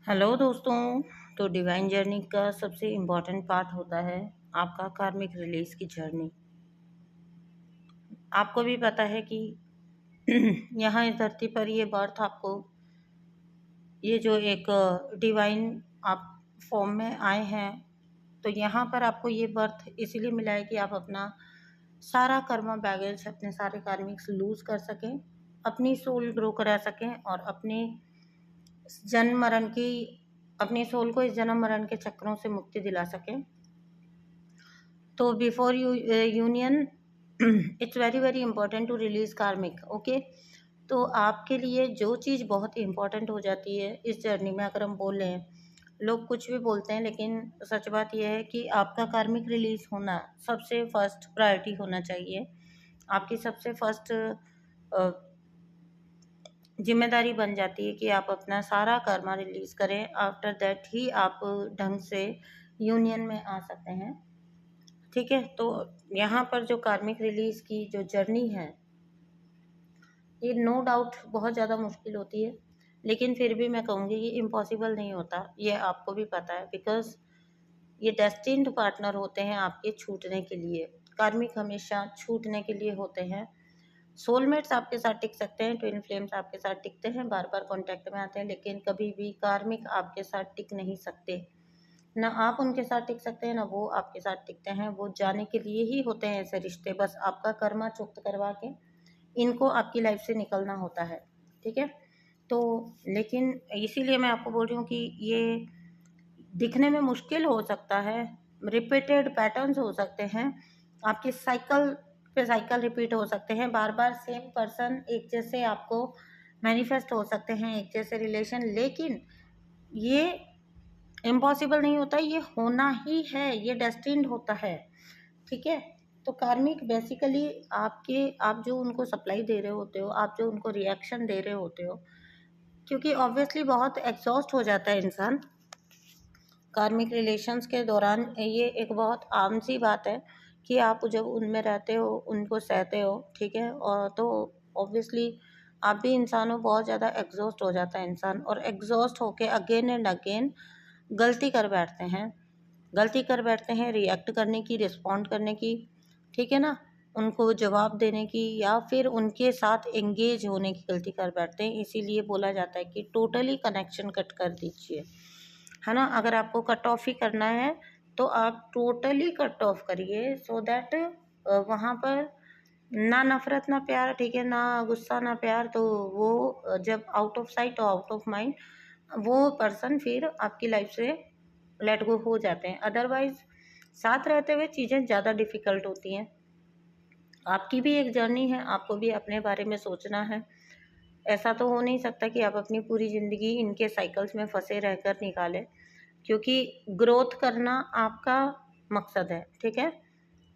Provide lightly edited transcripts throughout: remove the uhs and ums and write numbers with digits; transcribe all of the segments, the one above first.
Hello दोस्तों। तो divine journey का सबसे इम्पोर्टेंट पार्ट होता है आपका कार्मिक रिलीज की जर्नी। आपको भी पता है कि यहाँ इस धरती पर ये बर्थ आपको, ये जो एक डिवाइन आप फॉर्म में आए हैं, तो यहाँ पर आपको ये बर्थ इसीलिए मिला है कि आप अपना सारा कर्मा बैगेज, अपने सारे कार्मिक्स लूज कर सकें, अपनी सोल ग्रो करा सकें और जन्म मरण की अपनी सोल को इस जन्म मरण के चक्रों से मुक्ति दिला सकें। तो before union it's very very important to release karmic. Okay, तो आपके लिए जो चीज़ बहुत इंपॉर्टेंट हो जाती है इस जर्नी में, अगर हम बोल रहे हैं, लोग कुछ भी बोलते हैं लेकिन सच बात यह है कि आपका कार्मिक रिलीज होना सबसे फर्स्ट प्रायोरिटी होना चाहिए। आपकी सबसे फर्स्ट जिम्मेदारी बन जाती है कि आप अपना सारा कर्मा रिलीज करें। आफ्टर दैट ही आप ढंग से यूनियन में आ सकते हैं। ठीक है, तो यहाँ पर जो कार्मिक रिलीज की जो जर्नी है, ये नो डाउट बहुत ज़्यादा मुश्किल होती है, लेकिन फिर भी मैं कहूँगी ये इम्पॉसिबल नहीं होता, ये आपको भी पता है, बिकॉज ये डेस्टिन्ड पार्टनर होते हैं आपके छूटने के लिए। कार्मिक हमेशा छूटने के लिए होते हैं। सोलमेट्स आपके साथ टिक सकते हैं, ट्विन फ्लेम्स आपके साथ टिकते हैं, बार बार कांटेक्ट में आते हैं, लेकिन कभी भी कार्मिक आपके साथ टिक नहीं सकते। ना आप उनके साथ टिक सकते हैं, ना वो आपके साथ टिकते हैं। वो जाने के लिए ही होते हैं ऐसे रिश्ते, बस आपका कर्मा चुक्त करवा के इनको आपकी लाइफ से निकलना होता है। ठीक है, तो लेकिन इसीलिए मैं आपको बोल रही हूँ कि ये दिखने में मुश्किल हो सकता है, रिपीटेड पैटर्न्स हो सकते हैं, आपकी साइकिल पे साइकिल रिपीट हो सकते हैं, बार बार सेम पर्सन एक जैसे आपको मैनिफेस्ट हो सकते हैं, एक जैसे रिलेशन, लेकिन ये इम्पॉसिबल नहीं होता, ये होना ही है, ये डेस्टिन्ड होता है। ठीक है, तो कार्मिक बेसिकली आप जो उनको सप्लाई दे रहे होते हो, आप जो उनको रिएक्शन दे रहे होते हो, क्योंकि ऑब्वियसली बहुत एग्जॉस्ट हो जाता है इंसान कार्मिक रिलेशंस के दौरान। ये एक बहुत आम सी बात है कि आप जब उनमें रहते हो, उनको सहते हो, ठीक है, और तो ऑब्वियसली आप भी इंसान हो, बहुत ज़्यादा एग्जॉस्ट हो जाता है इंसान, और एग्जॉस्ट होके अगेन एंड अगेन गलती कर बैठते हैं, रिएक्ट करने की, रिस्पॉन्ड करने की, ठीक है ना, उनको जवाब देने की या फिर उनके साथ एंगेज होने की गलती कर बैठते हैं। इसीलिए बोला जाता है कि टोटली कनेक्शन कट कर दीजिए, है ना। अगर आपको कट ऑफ ही करना है तो आप टोटली कट ऑफ करिए, सो दैट वहाँ पर ना नफरत ना प्यार, ठीक है, ना गुस्सा ना प्यार, तो वो जब आउट ऑफ साइट और आउट ऑफ माइंड, वो पर्सन फिर आपकी लाइफ से लेट गो हो जाते हैं। अदरवाइज साथ रहते हुए चीज़ें ज़्यादा डिफ़िकल्ट होती हैं। आपकी भी एक जर्नी है, आपको भी अपने बारे में सोचना है। ऐसा तो हो नहीं सकता कि आप अपनी पूरी ज़िंदगी इनके साइकिल्स में फंसे रहकर निकालें, क्योंकि ग्रोथ करना आपका मकसद है। ठीक है,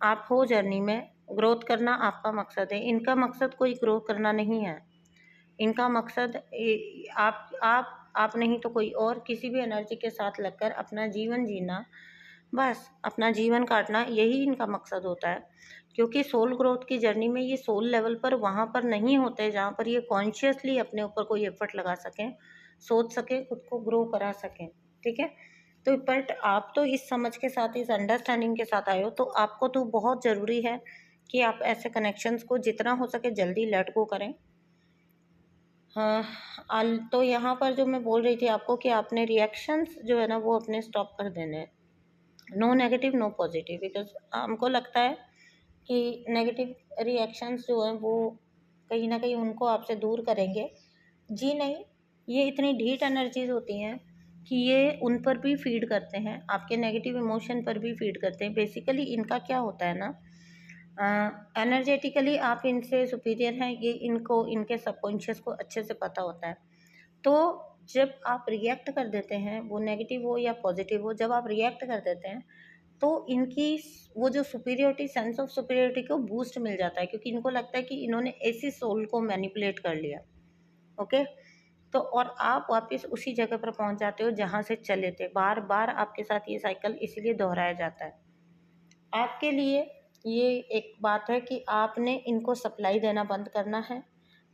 आप हो जर्नी में, ग्रोथ करना आपका मकसद है। इनका मकसद कोई ग्रोथ करना नहीं है, इनका मकसद आप नहीं तो कोई और किसी भी एनर्जी के साथ लगकर अपना जीवन जीना, बस अपना जीवन काटना, यही इनका मकसद होता है। क्योंकि सोल ग्रोथ की जर्नी में ये सोल लेवल पर वहाँ पर नहीं होते जहाँ पर ये कॉन्शियसली अपने ऊपर कोई एफर्ट लगा सकें, सोच सकें, खुद को ग्रो करा सकें। ठीक है, तो बट आप तो इस समझ के साथ, इस अंडरस्टैंडिंग के साथ आए हो, तो आपको तो बहुत ज़रूरी है कि आप ऐसे कनेक्शंस को जितना हो सके जल्दी लेट गो करें। हाँ, तो यहाँ पर जो मैं बोल रही थी आपको कि आपने रिएक्शंस जो है ना वो अपने स्टॉप कर देने हैं। No negative no positive, because हमको लगता है कि नेगेटिव रिएक्शंस जो हैं वो कहीं ना कहीं उनको आपसे दूर करेंगे। जी नहीं, ये इतनी ढीठ एनर्जीज होती हैं कि ये उन पर भी फीड करते हैं, आपके नेगेटिव इमोशन पर भी फीड करते हैं। बेसिकली इनका क्या होता है ना, एनर्जेटिकली आप इनसे सुपीरियर हैं, ये इनको इनके सबकॉन्शियस को अच्छे से पता होता है। तो जब आप रिएक्ट कर देते हैं, वो नेगेटिव हो या पॉजिटिव हो, जब आप रिएक्ट कर देते हैं तो इनकी वो जो सुपीरियोरिटी, सेंस ऑफ सुपीरियोरिटी को बूस्ट मिल जाता है, क्योंकि इनको लगता है कि इन्होंने ऐसी सोल को मैनिपुलेट कर लिया। ओके, तो और आप वापस उसी जगह पर पहुंच जाते हो जहां से चले थे। बार बार आपके साथ ये साइकिल इसीलिए दोहराया जाता है। आपके लिए ये एक बात है कि आपने इनको सप्लाई देना बंद करना है,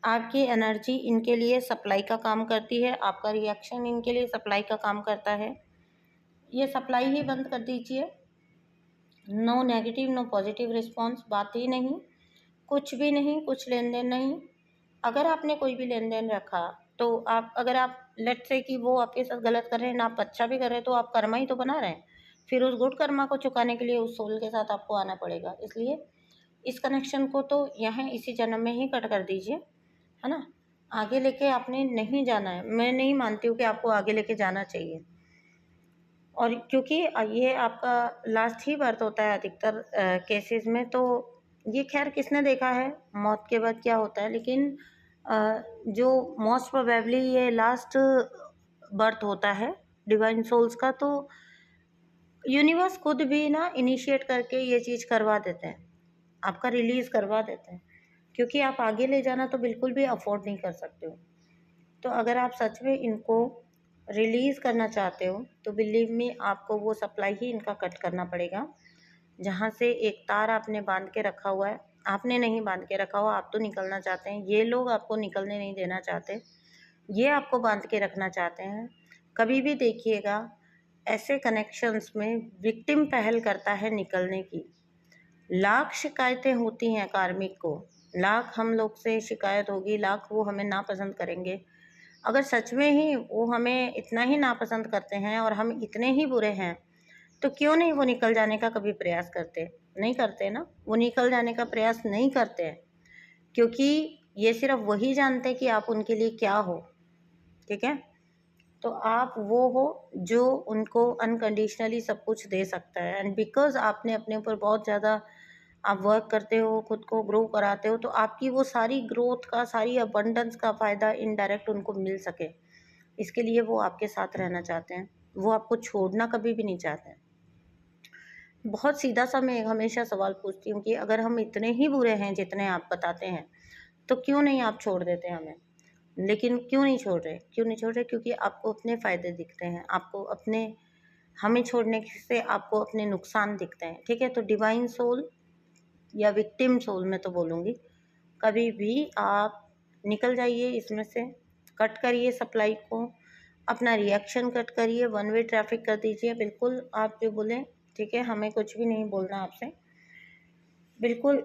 आपकी एनर्जी इनके लिए सप्लाई का काम करती है, आपका रिएक्शन इनके लिए सप्लाई का काम करता है। ये सप्लाई ही बंद कर दीजिए। No negative no positive response, बात ही नहीं, कुछ भी नहीं, कुछ लेन देन नहीं। अगर आपने कोई भी लेन देन रखा तो अगर आप लेट्स से कि वो आपके साथ गलत कर रहे हैं ना, आप अच्छा भी कर रहे हैं, तो आप कर्मा ही तो बना रहे हैं। फिर उस गुड कर्मा को चुकाने के लिए उस सोल के साथ आपको आना पड़ेगा। इसलिए इस कनेक्शन को तो यहाँ इसी जन्म में ही कट कर दीजिए, है ना। आगे लेके आपने नहीं जाना है। मैं नहीं मानती हूँ कि आपको आगे लेके जाना चाहिए, और क्योंकि ये आपका लास्ट ही बर्थ होता है अधिकतर केसेस में। तो ये खैर किसने देखा है मौत के बाद क्या होता है, लेकिन जो मोस्ट प्रोबेबली ये लास्ट बर्थ होता है डिवाइन सोल्स का, तो यूनिवर्स खुद भी ना इनिशिएट करके ये चीज़ करवा देते हैं, आपका रिलीज़ करवा देते हैं, क्योंकि आप आगे ले जाना तो बिल्कुल भी अफोर्ड नहीं कर सकते हो। तो अगर आप सच में इनको रिलीज़ करना चाहते हो तो बिलीव मी, आपको वो सप्लाई ही इनका कट करना पड़ेगा। जहाँ से एक तार आपने बांध के रखा हुआ है, आपने नहीं बांध के रखा हुआ, आप तो निकलना चाहते हैं, ये लोग आपको निकलने नहीं देना चाहते, ये आपको बांध के रखना चाहते हैं। कभी भी देखिएगा ऐसे कनेक्शंस में विक्टिम पहल करता है निकलने की। लाख शिकायतें होती हैं कार्मिक को, लाख हम लोग से शिकायत होगी, लाख वो हमें नापसंद करेंगे। अगर सच में ही वो हमें इतना ही नापसंद करते हैं और हम इतने ही बुरे हैं, तो क्यों नहीं वो निकल जाने का कभी प्रयास करते? नहीं करते ना, वो निकल जाने का प्रयास नहीं करते हैं, क्योंकि ये सिर्फ वही जानते हैं कि आप उनके लिए क्या हो। ठीक है, तो आप वो हो जो उनको अनकंडीशनली सब कुछ दे सकता है। एंड बिकॉज आपने अपने ऊपर बहुत ज़्यादा आप वर्क करते हो, खुद को ग्रो कराते हो, तो आपकी वो सारी ग्रोथ का, सारी अबंडेंस का फ़ायदा इनडायरेक्ट उनको मिल सके, इसके लिए वो आपके साथ रहना चाहते हैं, वो आपको छोड़ना कभी भी नहीं चाहते हैं। बहुत सीधा सा मैं हमेशा सवाल पूछती हूँ कि अगर हम इतने ही बुरे हैं जितने आप बताते हैं, तो क्यों नहीं आप छोड़ देते हमें? लेकिन क्यों नहीं छोड़ रहे? क्यों नहीं छोड़ रहे? क्योंकि आपको अपने फ़ायदे दिखते हैं, आपको अपने हमें छोड़ने से आपको अपने नुकसान दिखते हैं। ठीक है, तो डिवाइन सोल या विक्टिम सोल मैं तो बोलूँगी, कभी भी आप निकल जाइए इसमें से, कट करिए सप्लाई को, अपना रिएक्शन कट करिए, वन वे ट्रैफिक कर दीजिए। बिल्कुल आप जो बोलें, ठीक है, हमें कुछ भी नहीं बोलना आपसे, बिल्कुल।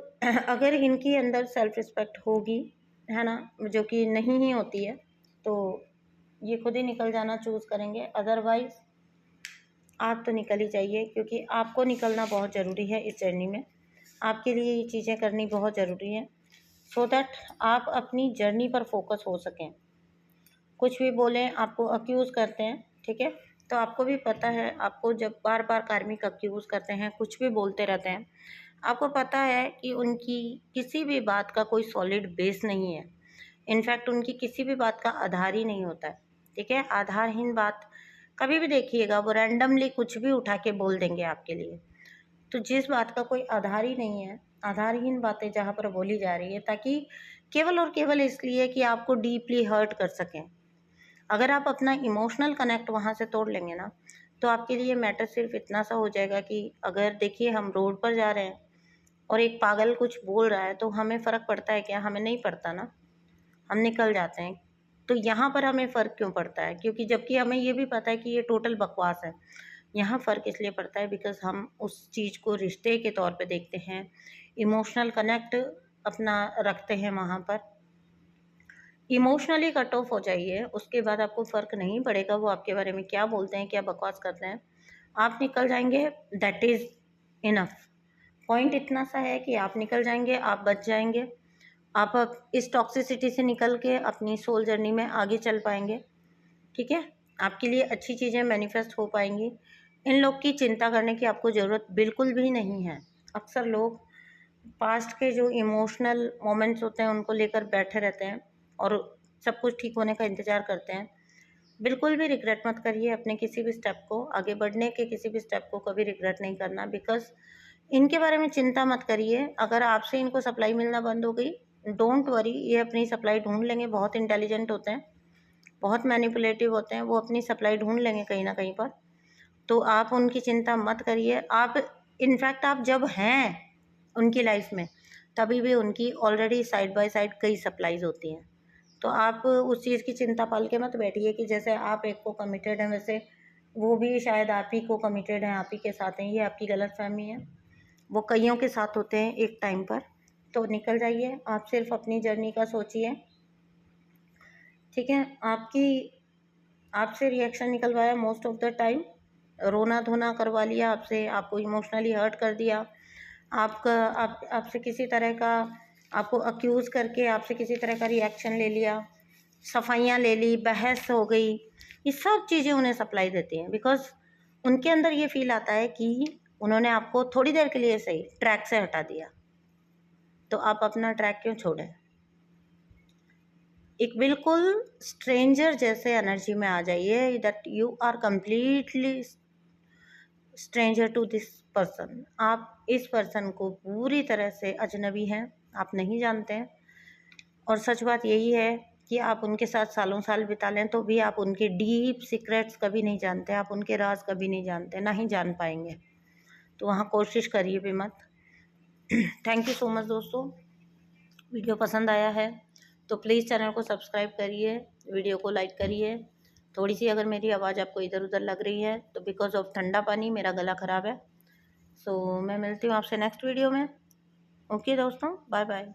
अगर इनकी अंदर सेल्फ रिस्पेक्ट होगी, है ना, जो कि नहीं ही होती है, तो ये खुद ही निकल जाना चूज़ करेंगे। अदरवाइज़ आप तो निकल ही जाइए, क्योंकि आपको निकलना बहुत ज़रूरी है इस जर्नी में। आपके लिए ये चीज़ें करनी बहुत ज़रूरी है, सो दैट आप अपनी जर्नी पर फोकस हो सकें। कुछ भी बोलें, आपको अक्यूज़ करते हैं, ठीक है, तो आपको भी पता है, आपको जब बार बार कार्मिक अक्यूज़ करते हैं, कुछ भी बोलते रहते हैं, आपको पता है कि उनकी किसी भी बात का कोई सॉलिड बेस नहीं है। इनफैक्ट उनकी किसी भी बात का आधार ही नहीं होता है। ठीक है, आधारहीन बात कभी भी देखिएगा, वो रैंडमली कुछ भी उठा के बोल देंगे आपके लिए। तो जिस बात का कोई आधार ही नहीं है, आधारहीन बातें जहाँ पर बोली जा रही है, ताकि केवल और केवल इसलिए कि आपको डीपली हर्ट कर सकें। अगर आप अपना इमोशनल कनेक्ट वहाँ से तोड़ लेंगे ना, तो आपके लिए मैटर सिर्फ इतना सा हो जाएगा कि अगर देखिए हम रोड पर जा रहे हैं और एक पागल कुछ बोल रहा है, तो हमें फ़र्क पड़ता है क्या? हमें नहीं पड़ता ना, हम निकल जाते हैं। तो यहाँ पर हमें फ़र्क क्यों पड़ता है? क्योंकि जबकि हमें ये भी पता है कि ये टोटल बकवास है। यहाँ फ़र्क इसलिए पड़ता है बिकॉज़ हम उस चीज़ को रिश्ते के तौर पे देखते हैं, इमोशनल कनेक्ट अपना रखते हैं वहाँ पर। इमोशनली कट ऑफ हो जाइए, उसके बाद आपको फ़र्क नहीं पड़ेगा वो आपके बारे में क्या बोलते हैं, क्या बकवास करते हैं। आप निकल जाएँगे, दैट इज़ इनफ। पॉइंट इतना सा है कि आप निकल जाएँगे, आप बच जाएँगे। आप अब इस टॉक्सिसिटी से निकल के अपनी सोल जर्नी में आगे चल पाएँगे। ठीक है? आपके लिए अच्छी चीज़ें मैनिफेस्ट हो पाएँगी। इन लोग की चिंता करने की आपको ज़रूरत बिल्कुल भी नहीं है। अक्सर लोग पास्ट के जो इमोशनल मोमेंट्स होते हैं उनको लेकर बैठे रहते हैं और सब कुछ ठीक होने का इंतज़ार करते हैं। बिल्कुल भी रिग्रेट मत करिए अपने किसी भी स्टेप को, आगे बढ़ने के किसी भी स्टेप को कभी रिग्रेट नहीं करना, बिकॉज़ इनके बारे में चिंता मत करिए। अगर आपसे इनको सप्लाई मिलना बंद हो गई, डोंट वरी, ये अपनी सप्लाई ढूँढ लेंगे। बहुत इंटेलिजेंट होते हैं, बहुत मैनिपुलेटिव होते हैं, वो अपनी सप्लाई ढूँढ लेंगे कहीं न कहीं पर। तो आप उनकी चिंता मत करिए। आप इनफैक्ट आप जब हैं उनकी लाइफ़ में, तभी भी उनकी ऑलरेडी साइड बाय साइड कई सप्लाईज़ होती हैं। तो आप उस चीज़ की चिंता पाल के मत बैठिए कि जैसे आप एक को कमिटेड हैं वैसे वो भी शायद आप ही को कमिटेड हैं, आप ही के साथ हैं। ये आपकी गलतफहमी है। वो कईयों के साथ होते हैं एक टाइम पर। तो निकल जाइए, आप सिर्फ अपनी जर्नी का सोचिए, ठीक है। आपसे रिएक्शन निकलवाया मोस्ट ऑफ द टाइम, रोना धोना करवा लिया आपसे, आपको इमोशनली हर्ट कर दिया, आपसे किसी तरह का, आपको अक्यूज़ करके आपसे किसी तरह का रिएक्शन ले लिया, सफाइयाँ ले ली, बहस हो गई। ये सब चीज़ें उन्हें सप्लाई देती हैं, बिकॉज़ उनके अंदर ये फ़ील आता है कि उन्होंने आपको थोड़ी देर के लिए सही ट्रैक से हटा दिया, तो आप अपना ट्रैक क्यों छोड़ें। एक बिल्कुल स्ट्रेंजर जैसे एनर्जी में आ जाइए, that you are completely stranger to this person. आप इस पर्सन को पूरी तरह से अजनबी हैं, आप नहीं जानते हैं। और सच बात यही है कि आप उनके साथ सालों साल बिता लें तो भी आप उनके डीप सीक्रेट्स कभी नहीं जानते, आप उनके राज कभी नहीं जानते, ना ही जान पाएंगे। तो वहाँ कोशिश करिए भी मत। थैंक यू सो मच दोस्तों। वीडियो पसंद आया है तो प्लीज़ चैनल को सब्सक्राइब करिए, वीडियो को लाइक करिए। थोड़ी सी अगर मेरी आवाज़ आपको इधर उधर लग रही है तो बिकॉज ऑफ ठंडा पानी, मेरा गला ख़राब है। सो मैं मिलती हूँ आपसे नेक्स्ट वीडियो में। ओके दोस्तों, बाय बाय।